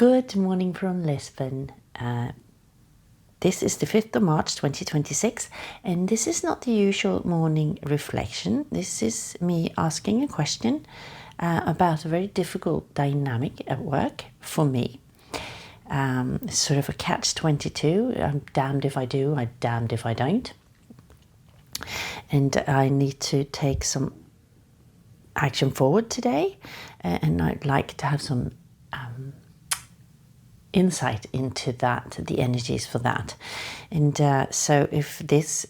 Good morning from Lisbon. This is the 5th of March 2026, and this is not the usual morning reflection. This is me asking a question about a very difficult dynamic at work for me. It's sort of a catch-22. I'm damned if I do, I'm damned if I don't. And I need to take some action forward today, and I'd like to have some insight into that, the energies for that. And so if this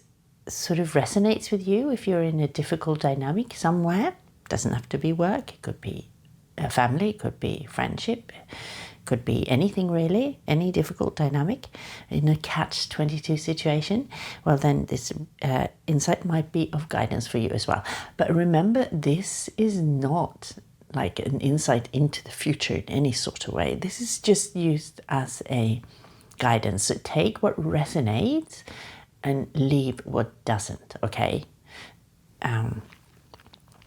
sort of resonates with you, if you're in a difficult dynamic somewhere, doesn't have to be work, it could be a family, it could be friendship, could be anything really, any difficult dynamic in a catch-22 situation, well then this insight might be of guidance for you as well. But remember, this is not like an insight into the future in any sort of way. This is just used as a guidance. So take what resonates and leave what doesn't, okay?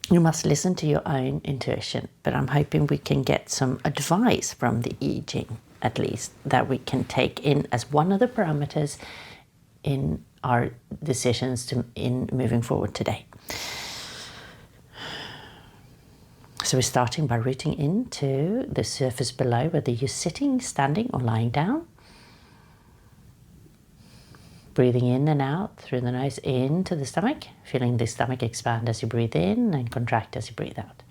You must listen to your own intuition, but I'm hoping we can get some advice from the I Ching, at least, that we can take in as one of the parameters in our decisions in moving forward today. So we're starting by rooting into the surface below, whether you're sitting, standing, or lying down. Breathing in and out through the nose into the stomach, feeling the stomach expand as you breathe in and contract as you breathe out.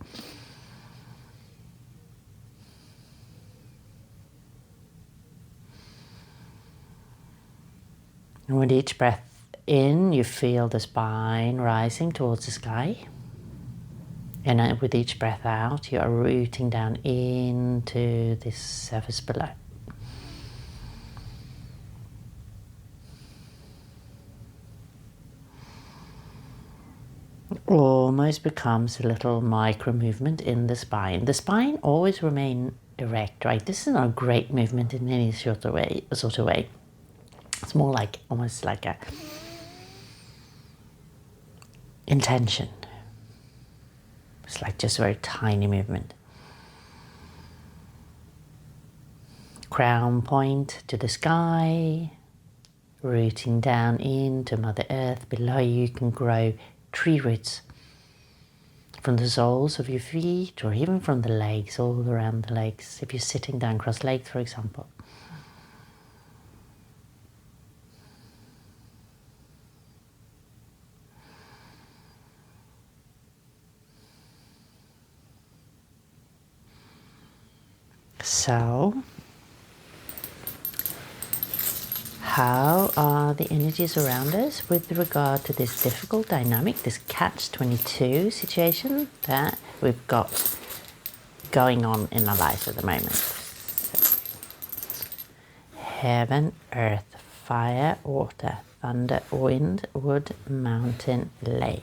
And with each breath in, you feel the spine rising towards the sky. And with each breath out, you are rooting down into this surface below. Almost becomes a little micro movement in the spine. The spine always remain erect, right? This is not a great movement in any sort of way. It's more like almost like a intention. It's like just a very tiny movement. Crown point to the sky, rooting down into Mother Earth. Below you can grow tree roots from the soles of your feet or even from the legs, all around the legs, if you're sitting down cross-legged, for example. So, how are the energies around us with regard to this difficult dynamic, this catch-22 situation that we've got going on in our lives at the moment? So, heaven, earth, fire, water, thunder, wind, wood, mountain, lake.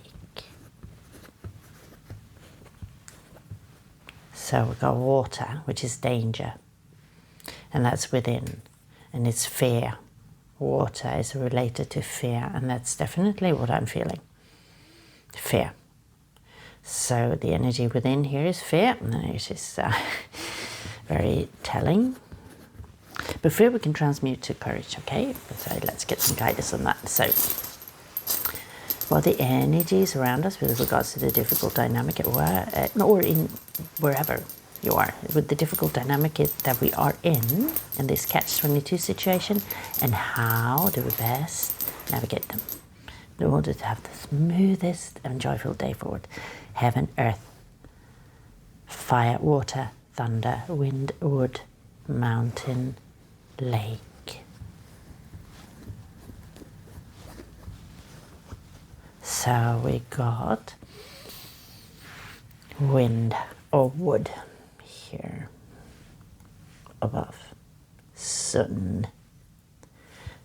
So we've got water, which is danger, and that's within, and it's fear. Water is related to fear, and that's definitely what I'm feeling. Fear. So the energy within here is fear, and it is very telling. But fear we can transmute to courage, okay? So let's get some guidance on that. So, well, the energies around us with regards to the difficult dynamic at work, or in wherever you are, with the difficult dynamic that we are in this catch-22 situation, and how do we best navigate them in order to have the smoothest and joyful day forward. Heaven, earth, fire, water, thunder, wind, wood, mountain, lake. So we got wind or wood here above. Sun.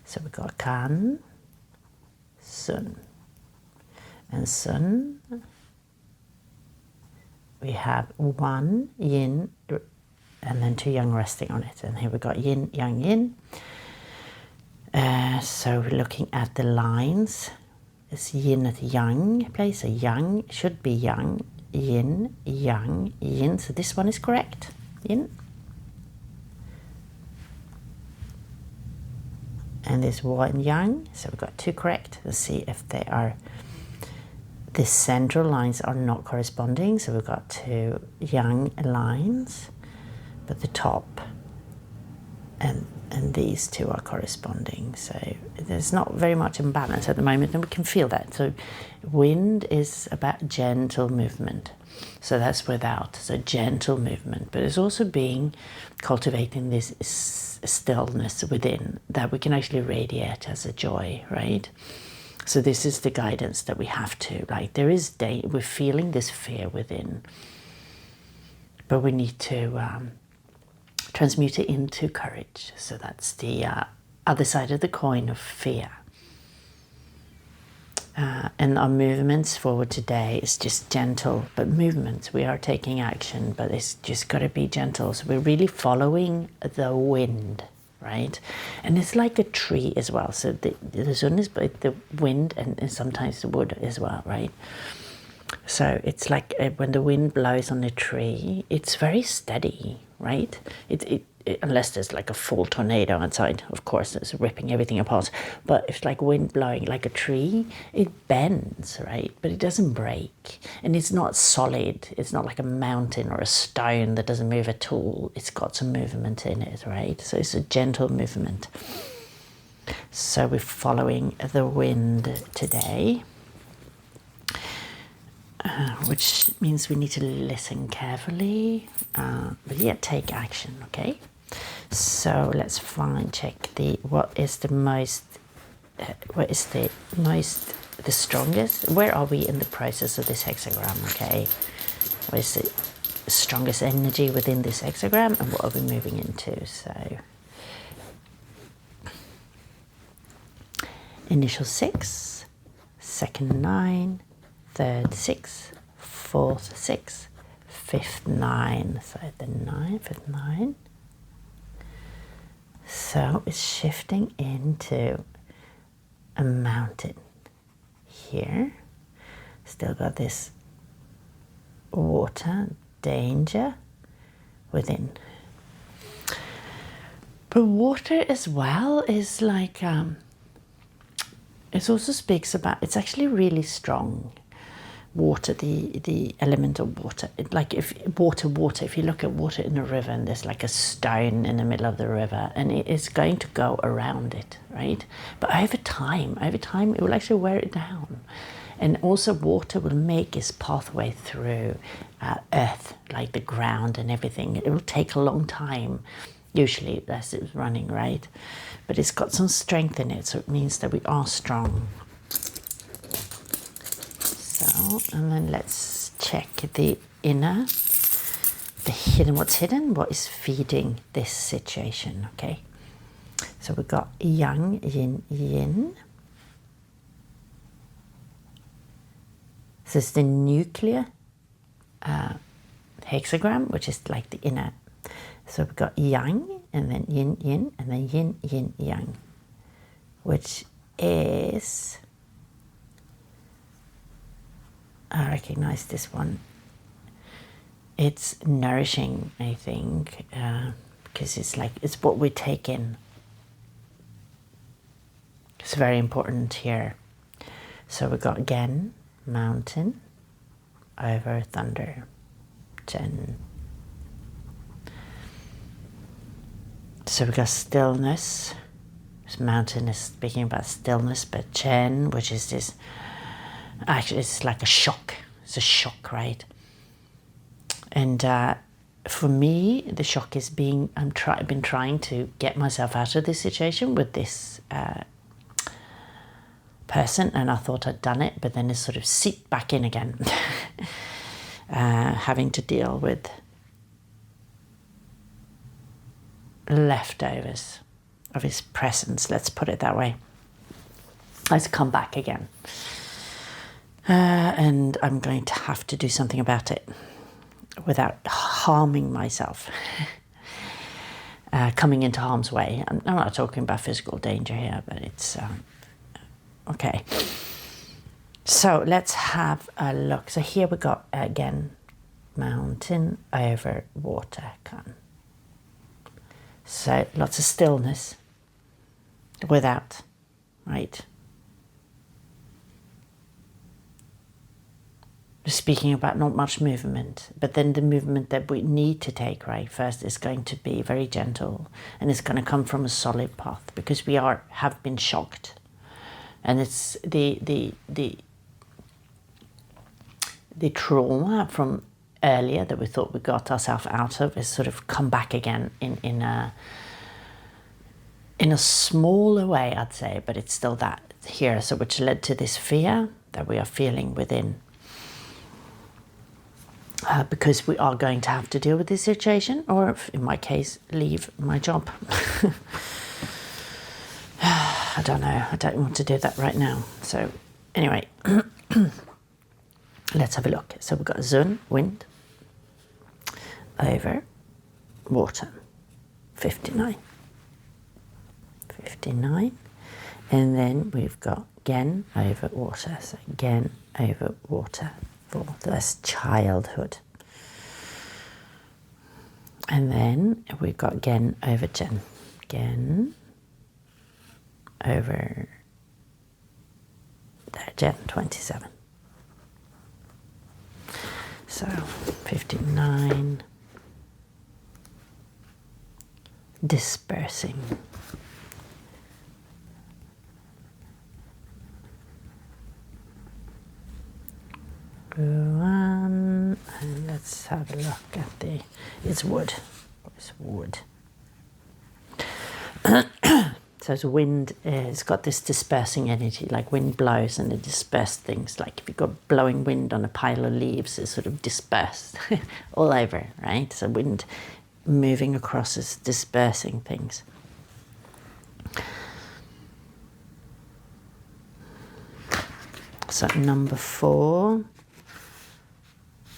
So we got kan, sun. And sun, we have one yin and then two yang resting on it. And here we got yin, yang, yin. So we're looking at the lines. It's yin at yang place, so yang should be yang, yin, yang, yin. So this one is correct. Yin, and this one yang. So we've got two correct. Let's see if they are, the central lines are not corresponding. So we've got two yang lines, but the top and these two are corresponding. So there's not very much imbalance at the moment, and we can feel that. So wind is about gentle movement. So that's without, so gentle movement, but it's also cultivating this stillness within that we can actually radiate as a joy, right? So this is the guidance that we have to, like, there is we're feeling this fear within, but we need to transmute it into courage. So that's the other side of the coin of fear. And our movements forward today is just gentle, but movements. We are taking action, but it's just got to be gentle. So we're really following the wind, right? And it's like a tree as well. So the sun is both the wind and sometimes the wood as well, right? So it's like when the wind blows on a tree, it's very steady, right? Unless there's like a full tornado outside, of course, it's ripping everything apart. But if it's like wind blowing like a tree, it bends, right? But it doesn't break. And it's not solid. It's not like a mountain or a stone that doesn't move at all. It's got some movement in it, right? So it's a gentle movement. So we're following the wind today. Which means we need to listen carefully, but yet take action, okay? So let's check what is the strongest, where are we in the process of this hexagram, okay? What is the strongest energy within this hexagram, and what are we moving into? So initial 6, second 9, third 6, fourth 6, fifth 9. So the 9, fifth 9. So it's shifting into a mountain here. Still got this water, danger within. But water as well is like, it also speaks about, it's actually really strong. Water, the element of water, like if you look at water in a river and there's like a stone in the middle of the river and it is going to go around it, right? But over time it will actually wear it down. And also water will make its pathway through earth, like the ground and everything. It will take a long time, usually as it's running, right? But it's got some strength in it, so it means that we are strong. So, and then let's check the inner, the hidden, what's hidden, what is feeding this situation, okay? So we've got yang, yin, yin. This is the nuclear hexagram, which is like the inner. So we've got yang, and then yin, yin, and then yin, yin, yang, which is, I recognize this one. It's nourishing, I think, because it's like, it's what we take in. It's very important here. So we got again, mountain over thunder, Chen. So we got stillness. This mountain is speaking about stillness, but Chen, which is this, actually it's like a shock. It's a shock, right? And for me, the shock is I've been trying to get myself out of this situation with this person, and I thought I'd done it, but then it sort of seeped back in again. Having to deal with leftovers of his presence, let's put it that way. Let's come back again. And I'm going to have to do something about it without harming myself. Coming into harm's way. I'm not talking about physical danger here, but it's okay. So let's have a look. So here we got again, mountain over water. So lots of stillness. without, right? Speaking about not much movement, but then the movement that we need to take, right, first is going to be very gentle, and it's going to come from a solid path, because we have been shocked, and it's the trauma from earlier that we thought we got ourselves out of is sort of come back again in a smaller way, I'd say, but it's still that here, so which led to this fear that we are feeling within. Because we are going to have to deal with this situation, or if, in my case, leave my job. I don't know. I don't want to do that right now. So anyway, let's have a look. So we've got Sun, wind, over water, 59. 59. And then we've got Gen over water. So Gen over water. That's childhood. And then we've got Gen over Gen. Gen over there, Gen 27. So 59. Dispersing. One, and let's have a look at it's wood. It's wood. So it's wind. It's got this dispersing energy, like wind blows and it disperses things. Like if you've got blowing wind on a pile of leaves, it's sort of dispersed all over, right? So wind moving across is dispersing things. So number 4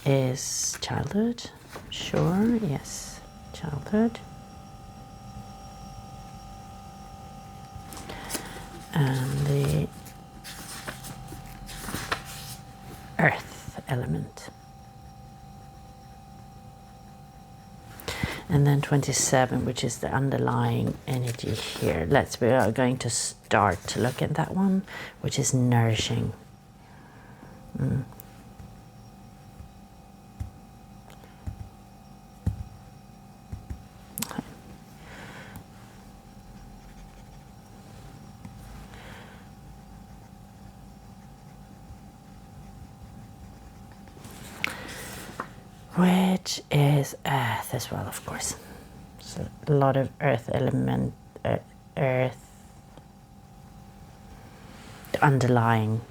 is childhood. Sure, yes, childhood. And the earth element. And then 27, which is the underlying energy here. We are going to start to look at that one, which is nourishing. Which is earth as well, of course. So a lot of earth element, earth, the underlying.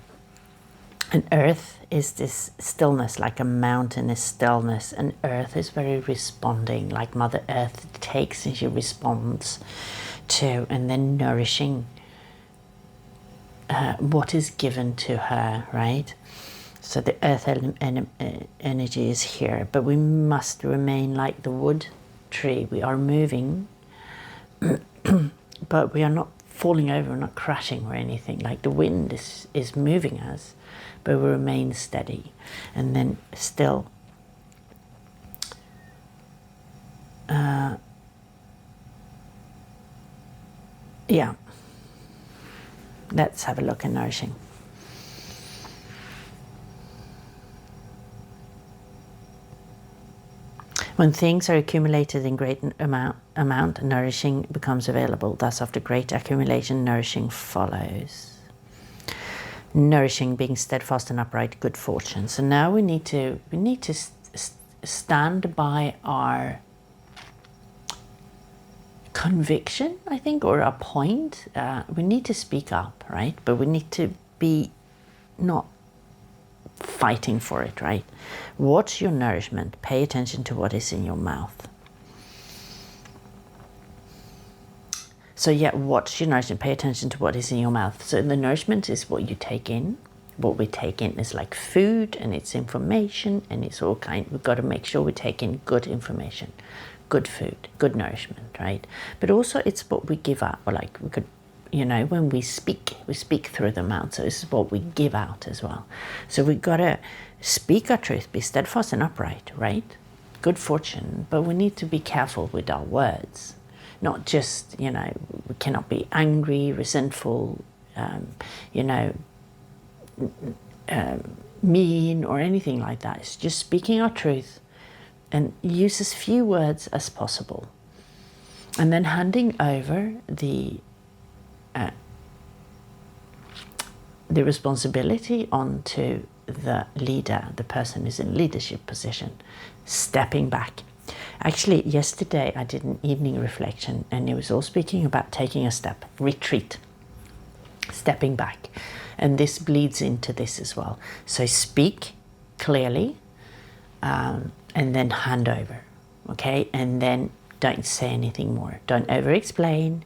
And earth is this stillness, like a mountain is stillness, and earth is very responding, like Mother Earth takes and she responds to, and then nourishing what is given to her, right? So the earth energy is here, but we must remain like the wood tree. We are moving, but we are not falling over, we're not crashing or anything. Like the wind is moving us, but we remain steady. And then still, yeah, let's have a look at nourishing. When things are accumulated in great amount, nourishing becomes available. Thus, after great accumulation, nourishing follows. Nourishing being steadfast and upright, good fortune. So now we need to stand by our conviction, I think, or our point. We need to speak up, right? But we need to be not fighting for it, right? What's your nourishment? Pay attention to what is in your mouth. So yeah, what's your nourishment? Pay attention to what is in your mouth. So the nourishment is what you take in. What we take in is like food, and it's information, and it's all kind. We've got to make sure we take in good information, good food, good nourishment, right? But also it's what we give out, or like we could, when we speak through the mouth. So this is what we give out as well. So we've got to speak our truth, be steadfast and upright, right? Good fortune, but we need to be careful with our words. not just, we cannot be angry, resentful, mean or anything like that. It's just speaking our truth and use as few words as possible. And then handing over the responsibility onto the leader, the person who's in leadership position, stepping back. Actually, yesterday I did an evening reflection and it was all speaking about taking a step, retreat, stepping back. And this bleeds into this as well. So speak clearly and then hand over, okay? And then don't say anything more. Don't over-explain.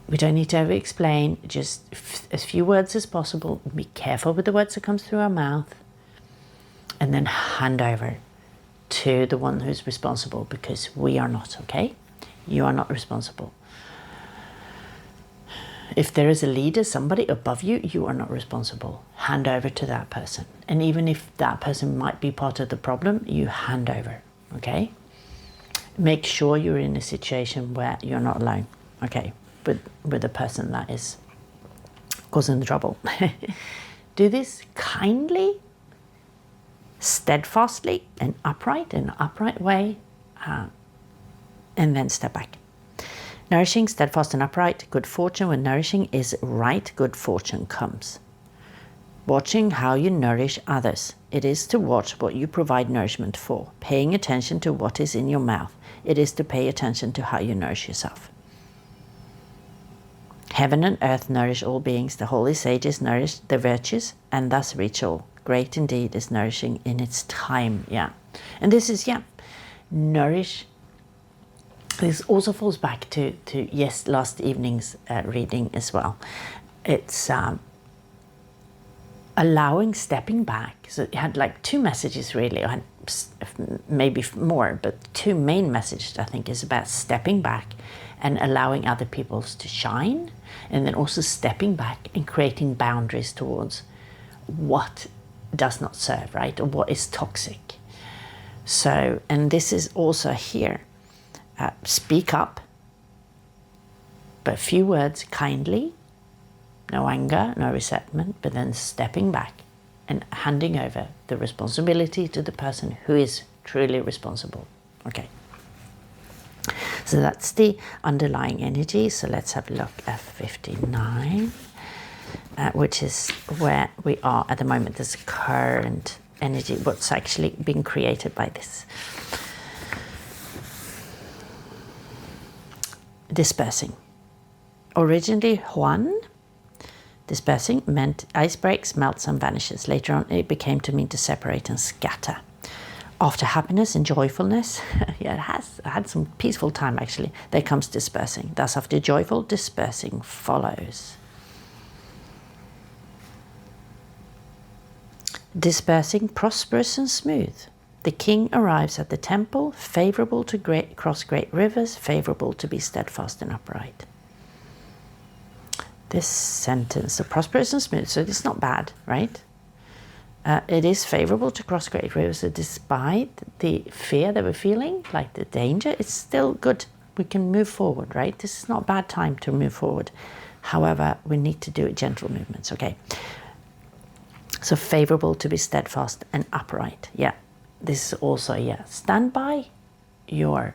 We don't need to over-explain, just as few words as possible. Be careful with the words that comes through our mouth. And then hand over to the one who's responsible, because we are not, okay? You are not responsible. If there is a leader, somebody above you, you are not responsible. Hand over to that person. And even if that person might be part of the problem, you hand over, okay? Make sure you're in a situation where you're not alone, okay? With a person that is causing the trouble. Do this kindly, steadfastly, and upright, in an upright way, and then step back. Nourishing, steadfast and upright, good fortune. When nourishing is right, good fortune comes. Watching how you nourish others. It is to watch what you provide nourishment for. Paying attention to what is in your mouth. It is to pay attention to how you nourish yourself. Heaven and earth nourish all beings. The holy sages nourish the virtues and thus reach all. Great indeed is nourishing in its time. Yeah. And this is, nourish. This also falls back to last evening's reading as well. It's allowing, stepping back. So it had like two messages really, I had maybe more, but two main messages I think is about stepping back and allowing other people to shine, and then also stepping back and creating boundaries towards what does not serve, right, or what is toxic. So, and this is also here, speak up, but few words, kindly, no anger, no resentment, but then stepping back and handing over the responsibility to the person who is truly responsible. Okay. So that's the underlying energy. So let's have a look at 59, which is where we are at the moment. This current energy, what's actually being created by this. Dispersing. Originally Juan, dispersing meant ice breaks, melts and vanishes. Later on it became to mean to separate and scatter. After happiness and joyfulness, it had some peaceful time actually, there comes dispersing. Thus after joyful, dispersing follows. Dispersing, prosperous and smooth. The king arrives at the temple, favorable to cross great rivers, favorable to be steadfast and upright. This sentence, so prosperous and smooth, so it's not bad, right? It is favorable to cross great rivers, so despite the fear that we're feeling, like the danger, it's still good. We can move forward, right? This is not a bad time to move forward. However, we need to do gentle movements, okay? So favorable to be steadfast and upright, yeah. This is also, stand by your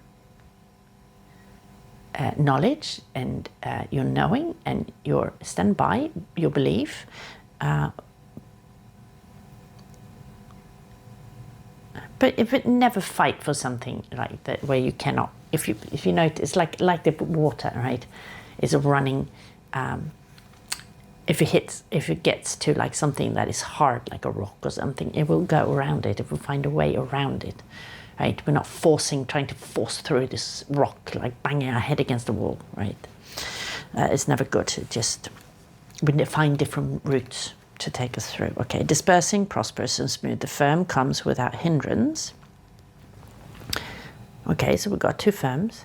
knowledge and your knowing, and stand by your belief. But if it never fight for something like that, where you cannot, if you notice, like the water, right? It's running. If it gets to like something that is hard, like a rock or something, it will go around it. It will find a way around it, right? We're not trying to force through this rock, like banging our head against the wall, right? It's never good. We find different routes to take us through. Okay, dispersing, prosperous and smooth. The firm comes without hindrance. Okay, so we've got two firms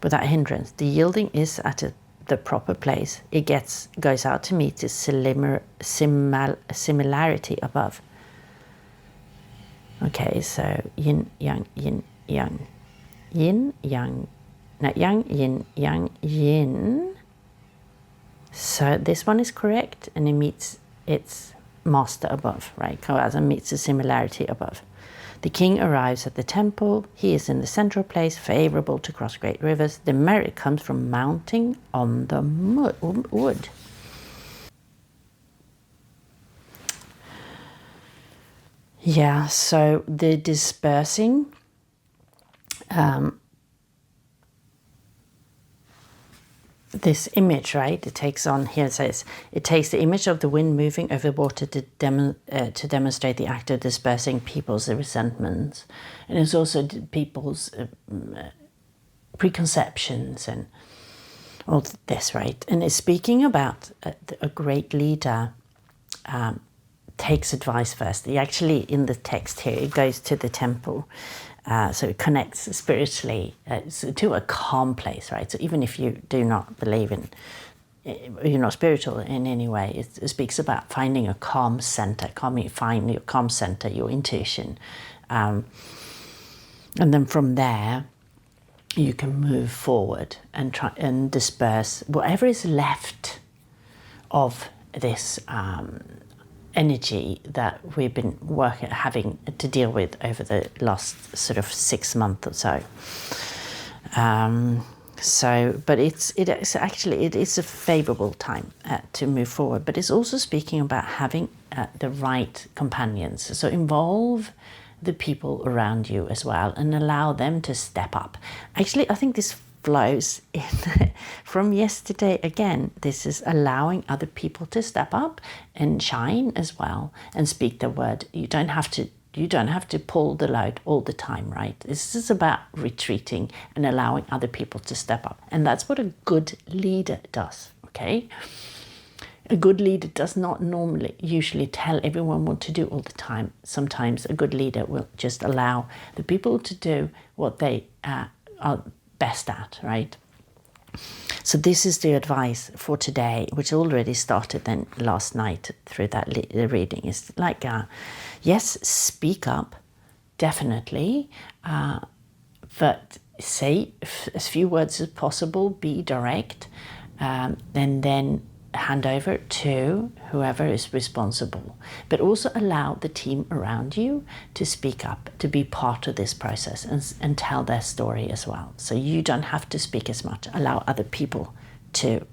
without hindrance. The yielding is at the proper place. It goes out to meet its similarity above. Okay, so yin, yang, yin, yang. Yin, yang, Now, yang, yin. So this one is correct, and it meets its master above, right? Kawaza meets the similarity above. The king arrives at the temple. He is in the central place, favorable to cross great rivers. The merit comes from mounting on the wood. Yeah, so the dispersing, this image, right, it takes on, here it says, it takes the image of the wind moving over water to demonstrate the act of dispersing people's resentments. And it's also people's preconceptions and all this, right? And it's speaking about a great leader takes advice first. He actually, in the text here, it goes to the temple. So it connects spiritually to a calm place, right? So even if you do not believe in, you're not spiritual in any way, it speaks about finding a calm center, find your calm center, your intuition. And then from there, you can move forward and try and disperse whatever is left of this energy that we've been having to deal with over the last sort of 6 months or so. But it is a favorable time to move forward. But it's also speaking about having the right companions. So involve the people around you as well and allow them to step up. Actually, I think this flows in from yesterday again. This is allowing other people to step up and shine as well and speak the word. You don't have to pull the load all the time, right? This is about retreating and allowing other people to step up. And that's what a good leader does, okay? A good leader does not usually tell everyone what to do all the time. Sometimes a good leader will just allow the people to do what they are best at, right? So this is the advice for today, which already started then last night through that reading. Is like, yes, speak up, definitely, but say as few words as possible, be direct, and then hand over to whoever is responsible, but also allow the team around you to speak up, to be part of this process and tell their story as well. So you don't have to speak as much. Allow other people to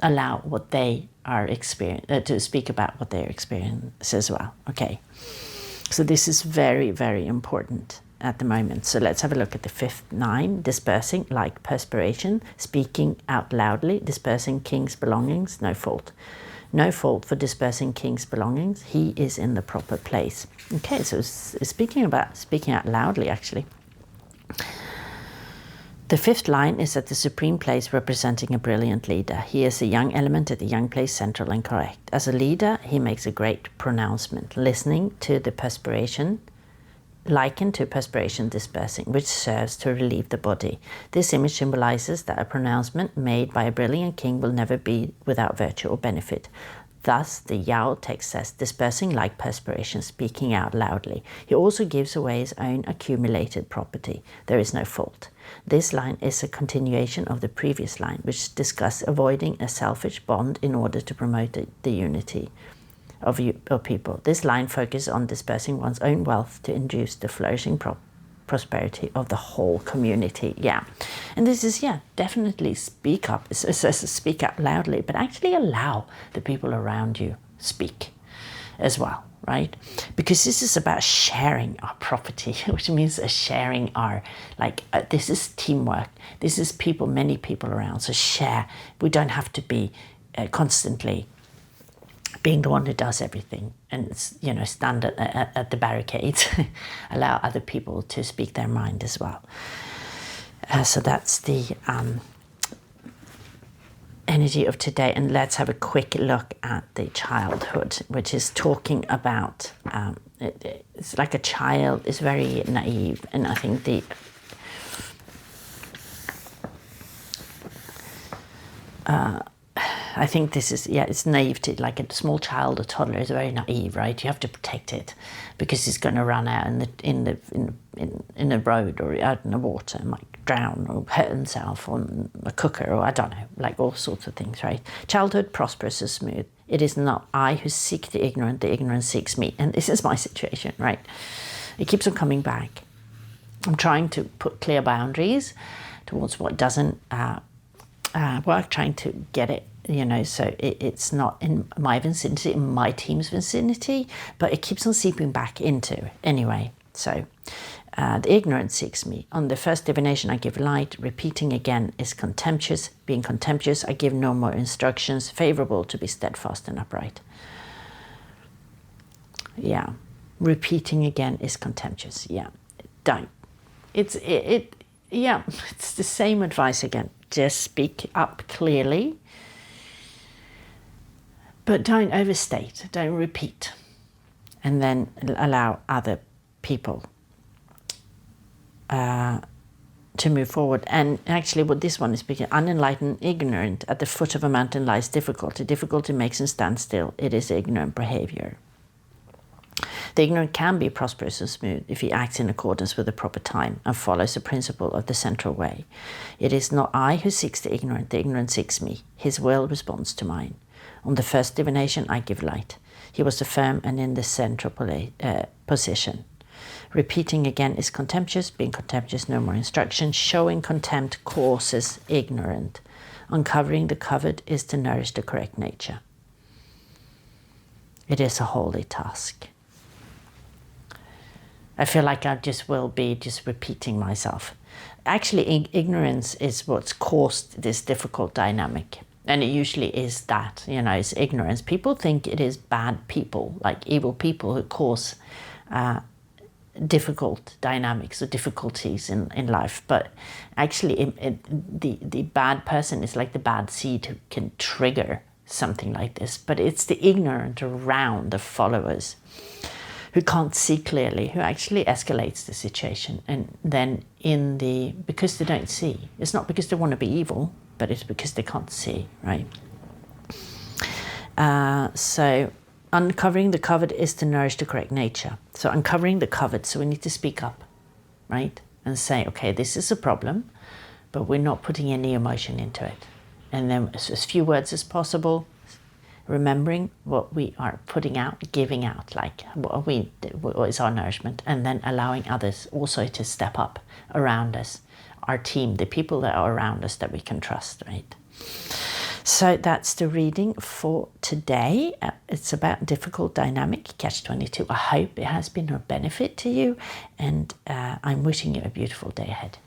allow what they are to speak about what their experience as well. Okay, so this is very, very important at the moment. So let's have a look at the fifth line. Dispersing like perspiration, speaking out loudly, dispersing king's belongings, no fault. No fault for dispersing king's belongings. He is in the proper place. Okay, so it's speaking out loudly, actually. The fifth line is at the supreme place, representing a brilliant leader. He is a young element at the young place, central and correct. As a leader, he makes a great pronouncement, listening to the perspiration, likened to perspiration dispersing, which serves to relieve the body. This image symbolizes that a pronouncement made by a brilliant king will never be without virtue or benefit. Thus, the Yao text says, dispersing like perspiration, speaking out loudly. He also gives away his own accumulated property. There is no fault. This line is a continuation of the previous line, which discussed avoiding a selfish bond in order to promote the unity of people. This line focuses on dispersing one's own wealth to induce the flourishing prosperity of the whole community. Yeah, and this is, yeah, definitely speak up. It says speak up loudly, but actually allow the people around you speak as well, right? Because this is about sharing our property, which means sharing our, this is teamwork. This is many people around, so share. We don't have to be constantly being the one who does everything and, stand at the barricades. Allow other people to speak their mind as well. So that's the energy of today. And let's have a quick look at the childhood, which is talking about, it's like a child is very naive. And I think this is, it's naivety. Like a small child, a toddler is very naive, right? You have to protect it because it's going to run out in in a road or out in the water, might drown or hurt himself on a cooker, or I don't know, like all sorts of things, right? Childhood prosperous and smooth. It is not I who seek the ignorant seeks me. And this is my situation, right? It keeps on coming back. I'm trying to put clear boundaries towards what doesn't work, trying to get it, so it's not in my vicinity, in my team's vicinity, but it keeps on seeping back into anyway. So the ignorant seeks me. On the first divination, I give light. Repeating again is contemptuous. Being contemptuous, I give no more instructions. Favorable to be steadfast and upright. Yeah. Repeating again is contemptuous. Yeah. Don't. It's the same advice again. Just speak up clearly. But don't overstate. Don't repeat. And then allow other people to move forward. And actually what this one is speaking, unenlightened, ignorant, at the foot of a mountain lies difficulty. Difficulty makes him stand still. It is ignorant behavior. The ignorant can be prosperous and smooth if he acts in accordance with the proper time and follows the principle of the central way. It is not I who seeks the ignorant seeks me. His will responds to mine. On the first divination, I give light. He was firm and in the central position. Repeating again is contemptuous. Being contemptuous, no more instruction. Showing contempt causes ignorant. Uncovering the covered is to nourish the correct nature. It is a holy task. I feel like I will be repeating myself. Actually, ignorance is what's caused this difficult dynamic. And it usually is that, it's ignorance. People think it is bad people, like evil people, who cause difficult dynamics or difficulties in life. But actually, the bad person is like the bad seed who can trigger something like this. But it's the ignorant around the followers who can't see clearly, who actually escalates the situation. And then because they don't see, it's not because they want to be evil, but it's because they can't see, right? So uncovering the covered is to nourish the correct nature. So uncovering the covered, so we need to speak up, right? And say, okay, this is a problem, but we're not putting any emotion into it. And then as few words as possible, remembering what we are putting out, giving out, like what is our nourishment, and then allowing others also to step up around us, our team, the people that are around us that we can trust, right? So that's the reading for today. It's about difficult dynamic, Catch-22. I hope it has been of benefit to you, and I'm wishing you a beautiful day ahead.